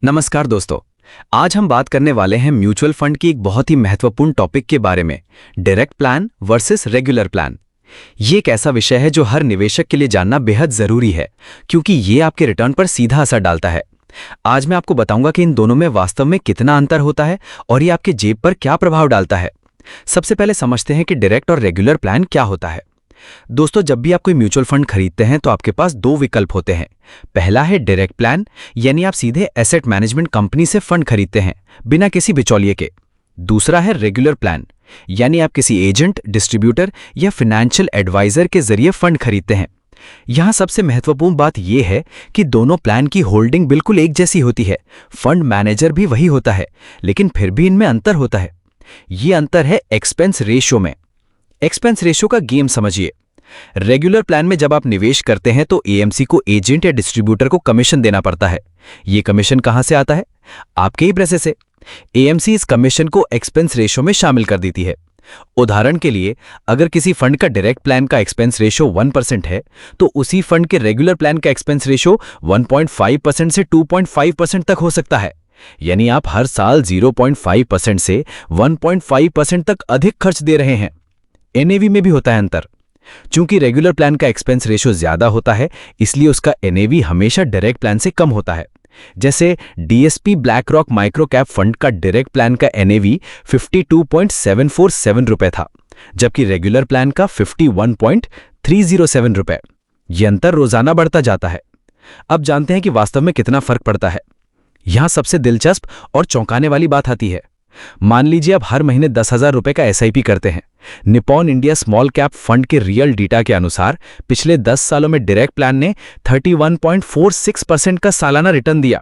नमस्कार दोस्तों। आज हम बात करने वाले हैं म्यूचुअल फंड की एक बहुत ही महत्वपूर्ण टॉपिक के बारे में, direct plan versus regular plan. ये एक ऐसा विषय है जो हर निवेशक के लिए जानना बेहद जरूरी है, क्योंकि ये आपके रिटर्न पर सीधा असर डालता है। आज मैं आपको बताऊंगा कि इन दोनों में वास्तव में कितना अंतर होता है और ये आपके जेब पर क्या प्रभाव डालता है। सबसे पहले समझते हैं कि डायरेक्ट और रेगुलर प्लान क्या होता है। दोस्तों, जब भी आप कोई म्यूचुअल फंड खरीदते हैं तो आपके पास दो विकल्प होते हैं। पहला है डायरेक्ट प्लान, यानी आप सीधे एसेट मैनेजमेंट कंपनी से फंड खरीदते हैं बिना किसी बिचौलिए के। दूसरा है रेगुलर प्लान, यानी आप किसी एजेंट, डिस्ट्रीब्यूटर या फाइनेंशियल एडवाइजर के जरिए फंड खरीदते हैं। यहां सबसे महत्वपूर्ण बात यह है कि दोनों प्लान की होल्डिंग बिल्कुल एक जैसी होती है, फंड मैनेजर भी वही होता है, लेकिन फिर भी इनमें अंतर होता है। यह अंतर है एक्सपेंस रेशियो में। एक्सपेंस रेशियो का गेम समझिए। रेगुलर प्लान में जब आप निवेश करते हैं तो एएमसी को एजेंट या डिस्ट्रीब्यूटर को कमीशन देना पड़ता है। यह कमीशन कहां से आता है? आपके ही पैसे से। एएमसी इस कमीशन को एक्सपेंस रेशियो में शामिल कर देती है। उदाहरण के लिए, अगर किसी फंड का डायरेक्ट प्लान का एक्सपेंस रेशियो 1% है, तो उसी फंड के रेगुलर प्लान का एक्सपेंस रेशियो 1.5% से 2.5% तक हो सकता है। यानी आप हर साल 0.5% से 1.5% तक अधिक खर्च दे रहे हैं। एनएवी में भी होता है अंतर। चूंकि रेगुलर प्लान का एक्सपेंस रेशियो ज्यादा होता है, इसलिए उसका एनएवी हमेशा डायरेक्ट प्लान से कम होता है। जैसे DSP black rock micro cap fund का डायरेक्ट प्लान का एनएवी 52.747 रुपए था, जबकि रेगुलर प्लान का 51.307 रुपए। यह अंतर रोजाना बढ़ता जाता है। अब जानते हैं कि वास्तव में कितना फर्क पड़ता है। यहां सबसे दिलचस्प और चौंकाने वाली बात आती है। मान लीजिए आप हर महीने 10,000 रुपए का एसआईपी करते हैं। Nippon India small cap fund के रियल डेटा के अनुसार पिछले 10 सालों में डायरेक्ट प्लान ने 31.46% का सालाना रिटर्न दिया,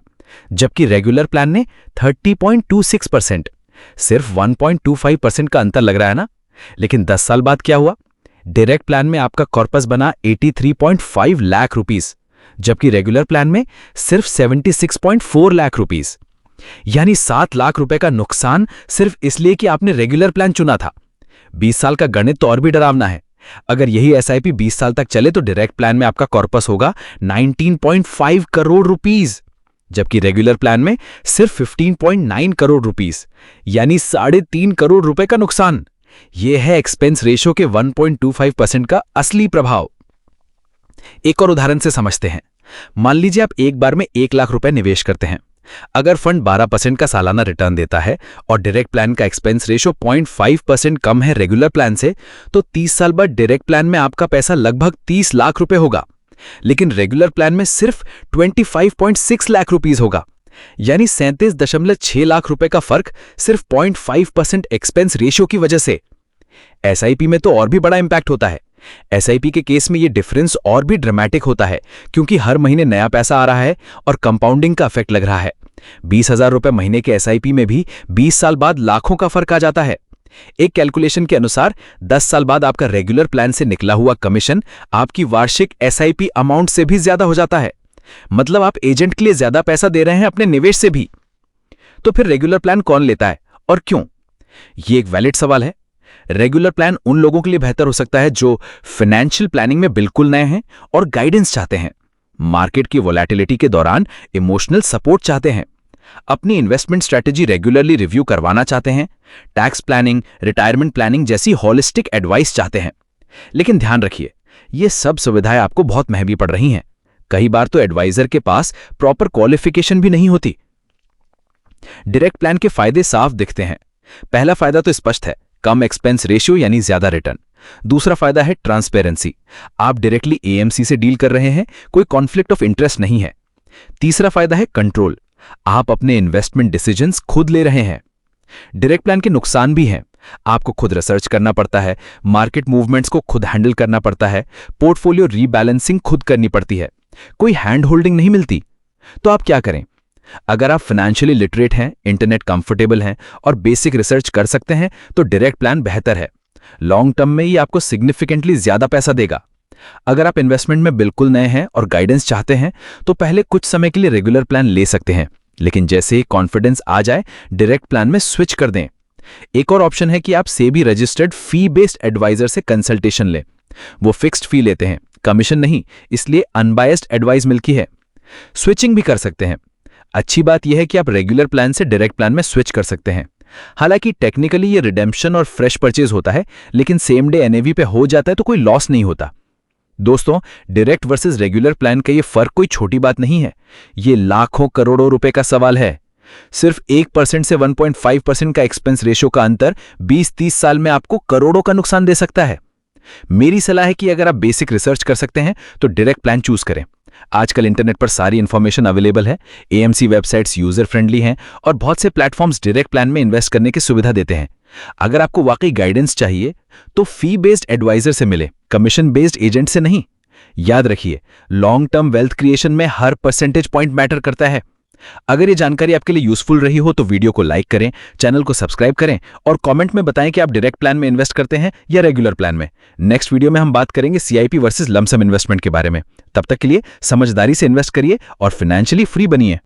जबकि रेगुलर प्लान ने 30.26%। सिर्फ 1.25% का अंतर लग रहा है ना? लेकिन 10 साल बाद क्या हुआ? डायरेक्ट प्लान में आपका कॉर्पस बना 83.5 लाख रुपीस, जबकि रेगुलर प्लान में सिर्फ 76.4 लाख रुपीस। यानी 7 लाख रुपए का नुकसान सिर्फ इसलिए कि आपने रेगुलर प्लान चुना था। 20 साल का गणित तो और भी डरावना है। अगर यही एसआईपी 20 साल तक चले तो डायरेक्ट प्लान में आपका कॉर्पस होगा 19.5 करोड़ रुपीस, जबकि रेगुलर प्लान में सिर्फ 15.9 करोड़ रुपीस, यानी 3.5 करोड़ रुपए का नुकसान। यह है एक्सपेंस रेशियो के 1.25% का असली प्रभाव। एक और उदाहरण से समझते हैं। मान लीजिए आप एक बार में 1 लाख रुपए निवेश करते हैं। अगर फंड 12% का सालाना रिटर्न देता है और डायरेक्ट प्लान का एक्सपेंस रेशियो 0.5% कम है रेगुलर प्लान से, तो 30 साल बाद डायरेक्ट प्लान में आपका पैसा लगभग 30 लाख रुपए होगा, लेकिन रेगुलर प्लान में सिर्फ 25.6 लाख रुपीस होगा। यानी 37.6 लाख रुपए का फर्क सिर्फ 0.5% एक्सपेंस रेशियो की वजह से। एसआईपी में तो और भी बड़ा इंपैक्ट होता है। एसआईपी के केस में यह डिफरेंस और भी ड्रामेटिक होता है, क्योंकि हर महीने नया पैसा आ रहा है और कंपाउंडिंग का इफेक्ट लग रहा है। 20,000 रुपए महीने के एसआईपी में भी 20 साल बाद लाखों का फर्क आ जाता है। एक कैलकुलेशन के अनुसार 10 साल बाद आपका रेगुलर प्लान से निकला हुआ कमीशन आपकी वार्षिक एसआईपी अमाउंट से भी ज्यादा हो जाता है। मतलब आप एजेंट के लिए ज्यादा पैसा दे रहे हैं अपने निवेश से भी। तो फिर रेगुलर प्लान कौन लेता है और क्यों? यह एक वैलिड सवाल है। रेगुलर प्लान उन लोगों के लिए बेहतर हो सकता है जो फाइनेंशियल प्लानिंग में बिल्कुल नए हैं और गाइडेंस चाहते हैं, मार्केट की वोलेटिलिटी के दौरान इमोशनल सपोर्ट चाहते हैं, अपनी इन्वेस्टमेंट स्ट्रेटेजी रेगुलरली रिव्यू करवाना चाहते हैं, टैक्स प्लानिंग, रिटायरमेंट प्लानिंग जैसी होलिस्टिक एडवाइस चाहते हैं। लेकिन ध्यान रखिए, ये सब सुविधाएं आपको बहुत महंगी पड़ रही हैं। कई बार तो एडवाइजर के पास प्रॉपर क्वालिफिकेशन भी नहीं होती। डायरेक्ट प्लान के फायदे साफ दिखते हैं। पहला फायदा तो स्पष्ट है, कम एक्सपेंस रेशियो यानी ज्यादा रिटर्न। दूसरा फायदा है ट्रांसपेरेंसी। आप डायरेक्टली एएमसी से डील कर रहे हैं, कोई कॉन्फ्लिक्ट ऑफ इंटरेस्ट नहीं है। तीसरा फायदा है कंट्रोल। आप अपने इन्वेस्टमेंट डिसीजंस खुद ले रहे हैं। डायरेक्ट प्लान के नुकसान भी हैं। आपको खुद रिसर्च करना पड़ता है, मार्केट मूवमेंट्स को खुद हैंडल करना पड़ता है, पोर्टफोलियो रीबैलेंसिंग खुद करनी पड़ती है, कोई हैंड होल्डिंग नहीं मिलती। तो आप क्या करें? अगर आप फाइनेंशियली लिटरेट हैं, इंटरनेट कंफर्टेबल हैं और बेसिक रिसर्च कर सकते हैं, तो डायरेक्ट प्लान बेहतर है। लॉन्ग टर्म में ये आपको सिग्निफिकेंटली ज्यादा पैसा देगा। अगर आप इन्वेस्टमेंट में बिल्कुल नए हैं और गाइडेंस चाहते हैं, तो पहले कुछ समय के लिए रेगुलर प्लान ले सकते हैं, लेकिन जैसे ही कॉन्फिडेंस आ जाए डायरेक्ट प्लान में स्विच कर दें। एक और ऑप्शन है कि आप सेबी रजिस्टर्ड फी बेस्ड एडवाइजर से कंसल्टेशन लें। वो फिक्स्ड फी लेते हैं, कमीशन नहीं, इसलिए अनबायस्ड एडवाइस मिलती है। स्विचिंग भी कर सकते हैं। अच्छी बात यह है कि आप रेगुलर प्लान से डायरेक्ट प्लान में स्विच कर सकते हैं। हालांकि टेक्निकली ये रिडेम्पशन और फ्रेश परचेज होता है, लेकिन सेम डे एनएवी पे हो जाता है तो कोई लॉस नहीं होता। दोस्तों, डायरेक्ट वर्सेस रेगुलर प्लान का ये फर्क कोई छोटी बात नहीं है, ये लाखों करोड़ों रुपए का सवाल है। सिर्फ 1% से 1.5% का एक्सपेंस रेशियो का अंतर 20-30 साल में आपको करोड़ों का नुकसान दे सकता है। मेरी सलाह है कि अगर आप बेसिक रिसर्च कर सकते हैं तो डायरेक्ट प्लान चूज करें। आजकल इंटरनेट पर सारी इंफॉर्मेशन अवेलेबल है, एएमसी वेबसाइट्स यूजर फ्रेंडली हैं और बहुत से प्लेटफॉर्म्स डायरेक्ट प्लान में इन्वेस्ट करने की सुविधा देते हैं। अगर आपको वाकई गाइडेंस चाहिए तो फी बेस्ड एडवाइजर से मिले, कमीशन बेस्ड एजेंट से नहीं। याद रखिए, लॉन्ग टर्म वेल्थ क्रिएशन में हर परसेंटेज पॉइंट मैटर करता है। अगर ये जानकारी आपके लिए यूजफुल रही हो तो वीडियो को लाइक करें, चैनल को सब्सक्राइब करें और कमेंट में बताएं कि आप डायरेक्ट प्लान में इन्वेस्ट करते हैं या रेगुलर प्लान में। नेक्स्ट वीडियो में हम बात करेंगे सीआईपी वर्सेस लमसम इन्वेस्टमेंट के बारे में। तब तक के लिए समझदारी से इन्वेस्ट करिए और फाइनेंशियली फ्री बनिए।